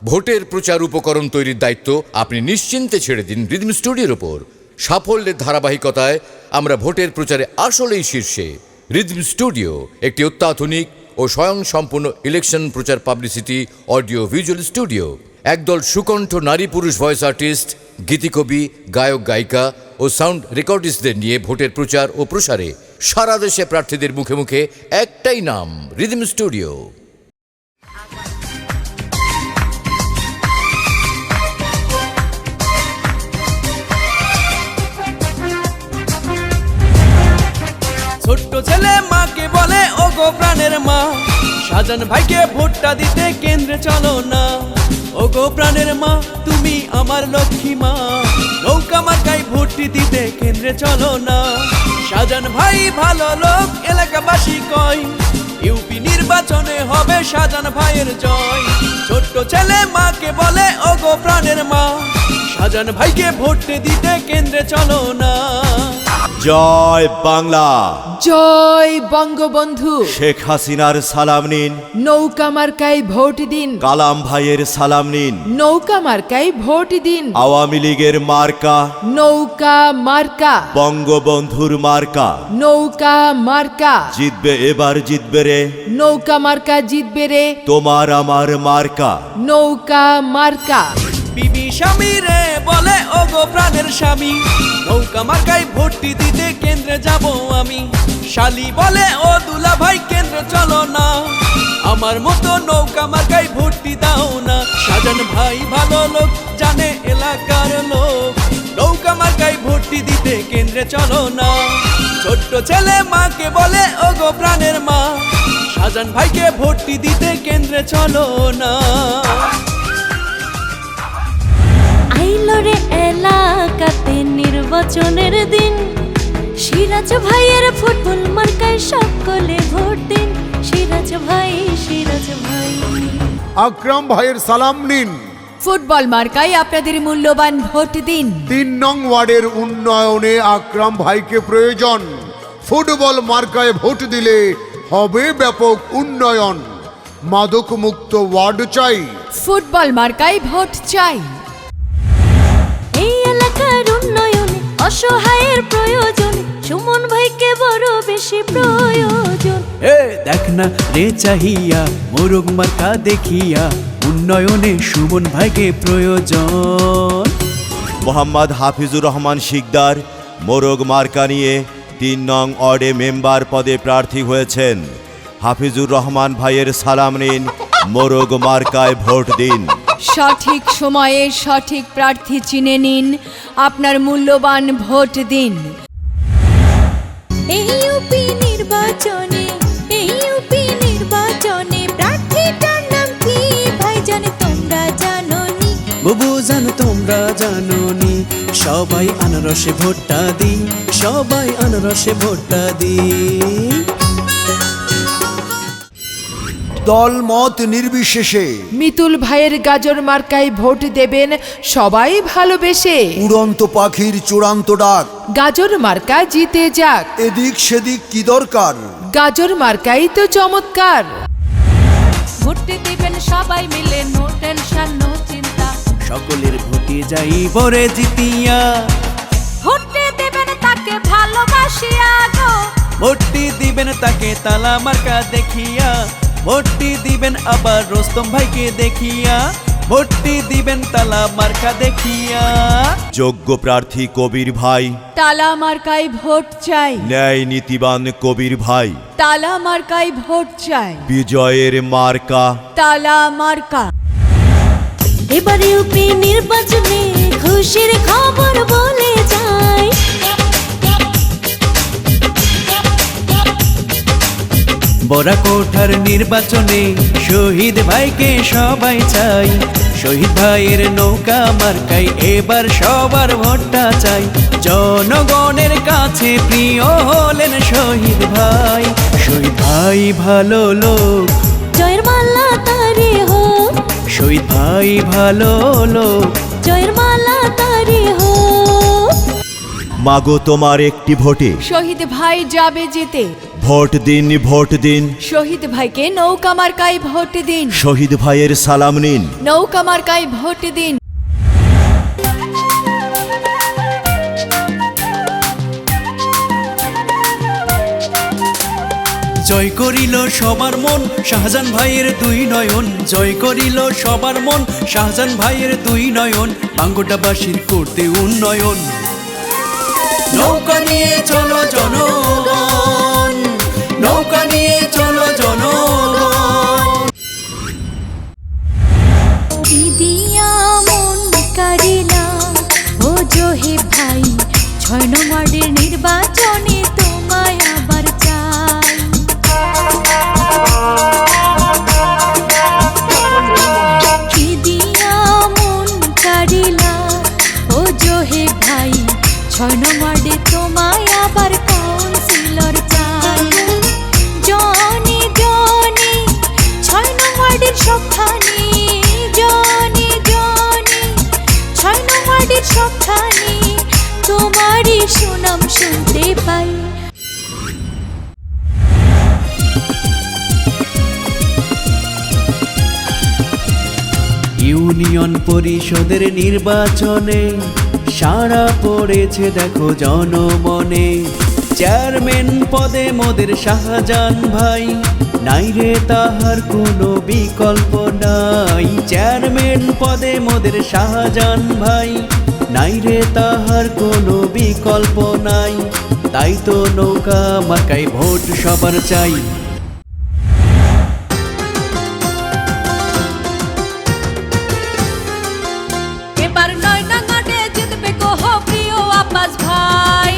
ভোটের প্রচার উপকরণ তৈরির দায়িত্ব আপনি নিশ্চিন্তে ছেড়ে দিন রিদম স্টুডিওর ওপর। সাফল্যের ধারাবাহিকতায় আমরা ভোটের প্রচারে আসলেই শীর্ষে। রিদম স্টুডিও একটি অত্যাধুনিক ও স্বয়ংসম্পূর্ণ ইলেকশন প্রচার পাবলিসিটি অডিও ভিজুয়াল স্টুডিও। একদল সুকণ্ঠ নারী পুরুষ ভয়েস আর্টিস্ট, গীতিকবি, গায়ক গায়িকা ও সাউন্ড রেকর্ডিস্টদের নিয়ে ভোটের প্রচার ও প্রসারে সারা দেশে প্রার্থীদের মুখে মুখে একটাই নাম, রিদম স্টুডিও। ছোট্ট ছেলে মাকে বলে ওগো প্রাণের মা, শাহজাহান ভাইকে ভোটটা দিতে কেন্দ্রে চলো না। ওগো প্রাণের মা তুমি আমার লক্ষ্মী মা, নৌকা মার্কায় ভোটটি দিতে কেন্দ্রে চলো না। শাহজাহান ভাই ভালো লোক এলাকাবাসী কয়, ইউপি নির্বাচনে হবে শাহজাহান ভাইয়ের জয়। ছোট্ট ছেলে মাকে বলে ওগো প্রাণের মা, শাহজাহান ভাইকে ভোট দিতে কেন্দ্রে চলো না। জয় বাংলা, জয় বঙ্গবন্ধু। শেখ হাসিনার সালাম নিন, নৌকা মার্কায় ভোট দিন। কালাম ভাইয়ের সালাম নিন, নৌকা মার্কায় ভোট দিন। আওয়ামী লীগের মার্কা নৌকা মার্কা, বঙ্গবন্ধুর মার্কা। নৌকা মার্কা জিতবে এবার, জিতবে রে, নৌকা মার্কা জিতবে রে, তোমার আমার মার্কা। নৌকা মার্কা। বিবি স্বামী রে বলে ওগো প্রাণের স্বামী, নৌকা মার্কায় ভোটটি দিতে কেন্দ্রে যাব আমি। শালি বলে ও দুলা ভাই কেন্দ্রে চলো না, আমার মতো নৌকা মার্কায় ভোটটি দাও না। শাহজাহান ভাই ভালো লোক জানে এলাকার লোক, নৌকা মার্কায় ভোটটি দিতে কেন্দ্রে চলো না। ছোট্ট ছেলে মাকে বলে ওগো প্রাণের মা, শাহজাহান ভাইকে ভোটটি দিতে কেন্দ্রে চলো না। আইলো রে এলাকাতে নির্বাচনের দিন, সিরাজ ভাইয়ের ফুটবল মার্কায় সকলে ভোট দিন। সিরাজ ভাই, সিরাজ ভাই। আকরাম ভাইয়ের সালাম নিন, ফুটবল মার্কায় আপনাদের মূল্যবান ভোট দিন। 3 নং ওয়ার্ডের উন্নয়নে আকরাম ভাইকে প্রয়োজন। ফুটবল মার্কায় ভোট দিলে হবে ব্যাপক উন্নয়ন। মাদক মুক্ত ওয়ার্ড চাই, ফুটবল মার্কায় ভোট চাই। এই এলাকার উন্নয়নে অসহায়ের প্রয়োজন, সুমন ভাইকে বড় বেশি প্রয়োজন। এ দেখ না রে চাহিয়া, মোরগ মার্কা দেখিয়া, উন্নয়নে সুমন ভাইকে প্রয়োজন। মোহাম্মদ হাফিজুর রহমান শিকদার মোরগ মার্কা নিয়ে 3 নং ওয়ার্ডে মেম্বার পদে প্রার্থী হয়েছেন। হাফিজুর রহমান ভাইয়ের সালাম নিন, মোরগ মার্কায় ভোট দিন। সঠিক সময়ে সঠিক প্রার্থী চিনে নিন, আপনার মূল্যবান ভোট দিন। এই ইউপি নির্বাচনে, এই ইউপি নির্বাচনে প্রার্থীটার নাম কি ভাইজান তোমরা জানোনি? বুবু জানো তোমরা জানোনি, সবাই আনারসে ভোটটা দিই, সবাই আনারসে ভোটটা দিই। দল মত নির্বিশেষে মিতুল ভাইয়ের গাজর মার্কায় ভোট দেবেন সবাই ভালোবেসে। উড়ন্ত পাখির চূড়ান্ত ডাক, গাজর মার্কা জিতে যাক। এদিক সেদিক কি দরকার, গাজর মার্কাই তো চমৎকার। ভোট দিবেন সবাই মিলে, নো টেনশন নো চিন্তা। সকলের ভোটে যাই বরে জিতিয়া, ভোট দিবেন তাকে ভালোবাসিয়া গো, ভোটটি দিবেন তাকে তালা মার্কা দেখিয়া, ভোটটি দিবেন আবার রোস্তম ভাইকে দেখিয়া, ভোটটি দিবেন তালা মার্কা দেখিয়া। যোগ্য প্রার্থী কবির ভাই, তালা মার্কায় ভোট চাই। ন্যায় নীতিবান কবির ভাই, তালা মার্কায় ভোট চাই। বিজয়ের মার্কা তালা মার্কা। এবার ইউপি নির্বাচনে খুশির খবর বলে যায়, বড়া কোঠার নির্বাচনে শহীদ ভাইকে সবাই চাই। শহীদ ভাইয়ের নৌকা মার্কাই এবার সবার ভোটটা চাই। জনগণের কাছে প্রিয় হলেন শহীদ ভাই, শহীদ ভাই ভালো লোক, জয়ের মালা তারে হোক, শহীদ ভাই ভালো লোক, জয়ের মালা তারে হোক। মাগো তোমার একটি ভোটে শহীদ ভাই যাবে জিতে। ভোট দিন, ভোট দিন, শহীদ ভাইকে নৌকা মার্কায় ভোট দিন, শহীদ ভাইয়ের সালাম নিন। নৌকা মার্কায় ভোট দিন। জয় করিল সবার মন শাহজাহান ভাইয়ের দুই নয়ন, জয় করিল সবার মন শাহজাহান ভাইয়ের দুই নয়ন, বাঙ্গটাবাসীর করতে উন্নয়ন। নৌকা নিয়ে চলো জনগণ, নৌকা নিয়ে চলো জনগণ। দিদিয়া মন কারিলা ও জোহে ভাই, 6 নম্বরের নির্বাচনে তোমায় আবার চাই। দিদিয়া মন কারিলা ও জোহে ভাই, 6 নম্বরে তোমায় আবার কাউন্সিলর চাই। জনে জনে 6 নম্বরের সবখানে, জনে জনে 6 নম্বরের সবখানে তোমারই সুনাম শুনতে পাই। ইউনিয়ন পরিষদের নির্বাচনে সাড়া পড়েছে দেখো জনমনে, চেয়ারম্যান পদে মোদের শাহজাহান ভাই, নাই রে তাহার কোনো বিকল্প নাই। চেয়ারম্যান পদে মোদের শাহজাহান ভাই, নাই রে তাহার কোনো বিকল্প নাই। তাই তো নৌকা মার্কায় ভোট সবার চাই। এবার নয়ডাঙ্গাতে জিতবে কহ প্রিয় আব্বাস ভাই,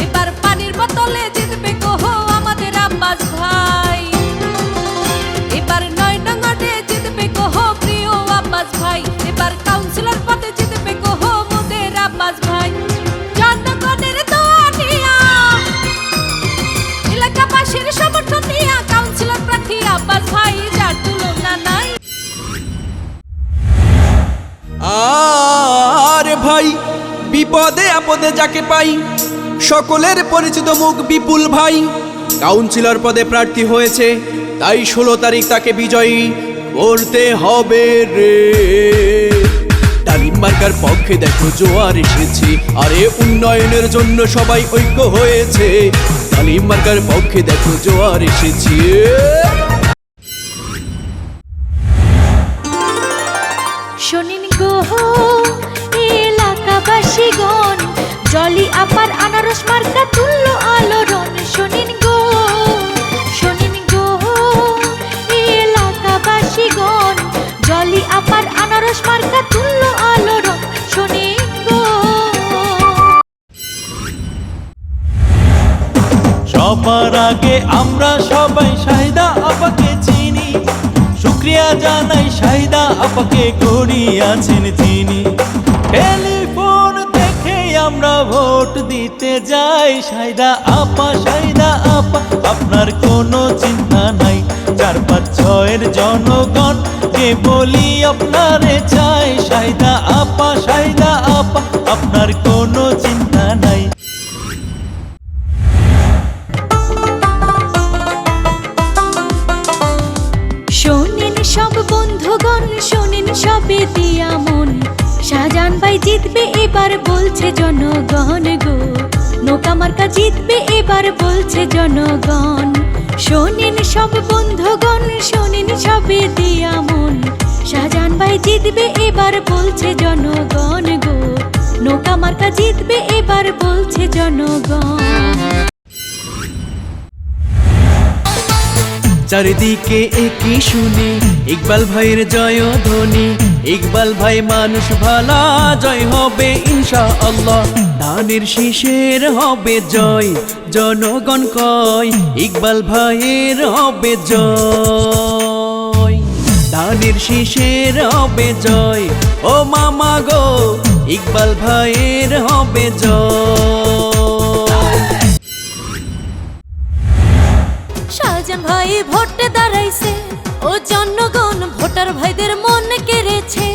এবার পানির বোতলে জিতবে কহ আমাদের আব্বাস ভাই, এবার নয়ডাঙ্গাতে জিতবে কহ প্রিয় আব্বাস ভাই, এবার কাউন্সিলর পদে জিতবে কহ মোদের আব্বাস ভাই। জনগণের দোয়া নিয়া, এলাকাবাসীর সমর্থন নিয়া কাউন্সিলর প্রার্থী আব্বাস ভাই, যার তুলনা নাই। আরে ভাই বিপদে আপদে যাকে পাই, সকলের পরিচিত মুখ বিপুল ভাই, কাউন্সিলর পদে প্রার্থী হয়েছে, তাই 16 তারিখ তাকে বিজয়ী করতে হবে রে। তালিম মার্কার পক্ষে দেখো জোয়ার এসেছে, আরে উন্নয়নের জন্য সবাই ঐক্য হয়েছে, তালিম মার্কার পক্ষে দেখো জোয়ার এসেছে। শোনেন গো এলাকাবাসীগণ, জলি আপার আনারস মার্কা তুল্য আলোড়ন। শোনেন গো এলাকাবাসীগণ, জলি আপার আনারস মার্কা তুল্য আলোড়ন। শোনেন গো। সবার আগে আমরা সবাই শাহিদা আপাকে চিনি, শুক্রিয়া জানাই শাহিদা আপাকে করিয়াছেন চিনি। টেলিফোন দেখে আমরা ভোট দিতে যাই, শাহিদা আপা আপনার কোনো চিন্তা নাই। 4-5-6 জনগণ কে বলি আপনারে চাই, শাহিদা আপা আপনার কোনো চিন্তা নাই। শোনেন সব বন্ধুগণ, শোনেন সবে দিয়া মন, শাহজাহান ভাই জিতবে এবার বলছে জনগণ গো, নৌকা মার্কা জিতবে এবার বলছে জনগণ। শোনেন সব বন্ধুগণ, শোনেন সবে দিয়া মন, শাহজাহান ভাই জিতবে এবার বলছে জনগণ গো, নৌকা মার্কা জিতবে এবার বলছে জনগণ। চারিদিকে একই শুনি ইকবাল ভাইয়ের জয়ধ্বনি, ইকবাল ভাই মানুষ ভালা, জয় হবে ইনশাআল্লাহ। ধানের শীষের হবে জয়, জনগণ কয় ইকবাল ভাইয়ের হবে জয়। ধানের শীষের হবে জয়, ও মামা গো ইকবাল ভাইয়ের হবে জয়। শাহজাহান ভাই ভোটে দাঁড়াইছে, ও জনগণ ভোটার ভাইদের মন কেড়েছে।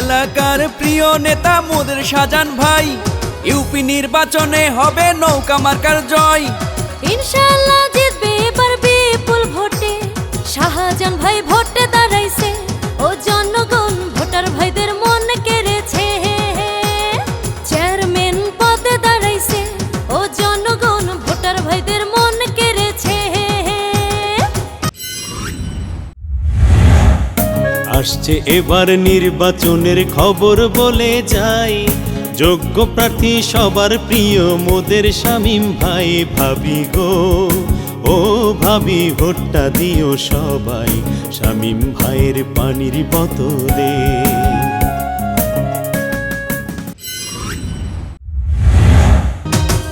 এলাকার প্রিয় নেতা মোদের শাহজাহান ভাই, ইউপি নির্বাচনে হবে নৌকা মার্কার জয়। ইনশাআল্লাহ জিতবে এবার বিপুল ভোটে, শাহজাহান ভাই ভোটে দাঁড়াইছে, ও জনগণ ভোটার ভাইদের মন কেড়েছে। চেয়ারম্যান পদে দাঁড়াইছে, ও জনগণ ভোটার ভাইদের মন কেড়েছে। আসছে এবার নির্বাচনের খবর বলে যাই, যোগ্য প্রার্থী সবার প্রিয় মোদের শামীম ভাই। ভাবি গো ও ভাবি, ভোটটা দিও সবাই শামীম ভাইয়ের পানির বোতলে।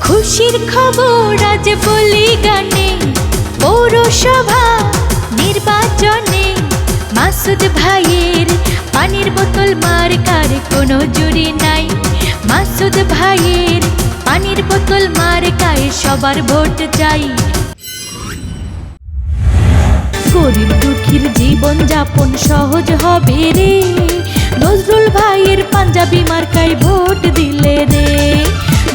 খুশির খবর আজ বলি গানে, পৌরসভা নির্বাচনে মাসুদ ভাইয়ের পানির বোতল মার্কার কোনো জুড়ি নাই। মাসুদ ভাইয়ের পানির বোতল মার্কায় সবার ভোট চাই। গরিব দুঃখীর জীবন যাপন সহজ হবে রে, নজরুল ভাইয়ের পাঞ্জাবি মার্কায় ভোট দিলে রে।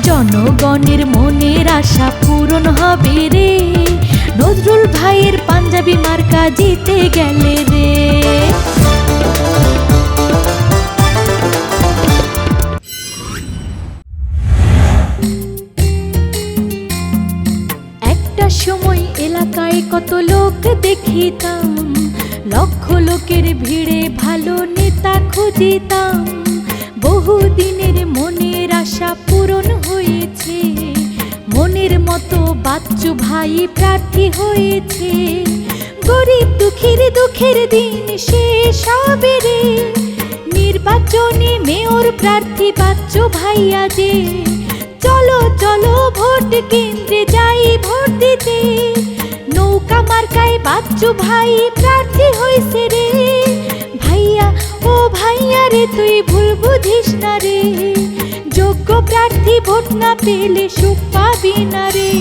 জনগণের মনের আশা পূরণ হবে রে, নজরুল ভাইয়ের পাঞ্জাবি মার্কা জিতে গেলে রে। একটা সময় এলাকায় কত লোক দেখিতাম, লক্ষ লোকের ভিড়ে ভালো নেতা খুঁজিতাম। বহুদিনের মনের আশা পূরণ হয়েছে, মনের মতো বাচ্চু ভাই প্রার্থী হয়েছে। গরিব দুঃখীর দুঃখের দিন শেষ হবে রে, নির্বাচনে মেয়র প্রার্থী বাচ্চু ভাইয়া যে। চলো চলো ভোট কেন্দ্রে যাই ভোট দিতে, নৌকা মার্কায় বাচ্চু ভাই প্রার্থী হইছে রে। ভাইয়া ও ভাইয়া রে, তুই ভুল বুঝিস না রে, যোগ্য প্রার্থী ভোট না পেলে সুখ পাবি না রে।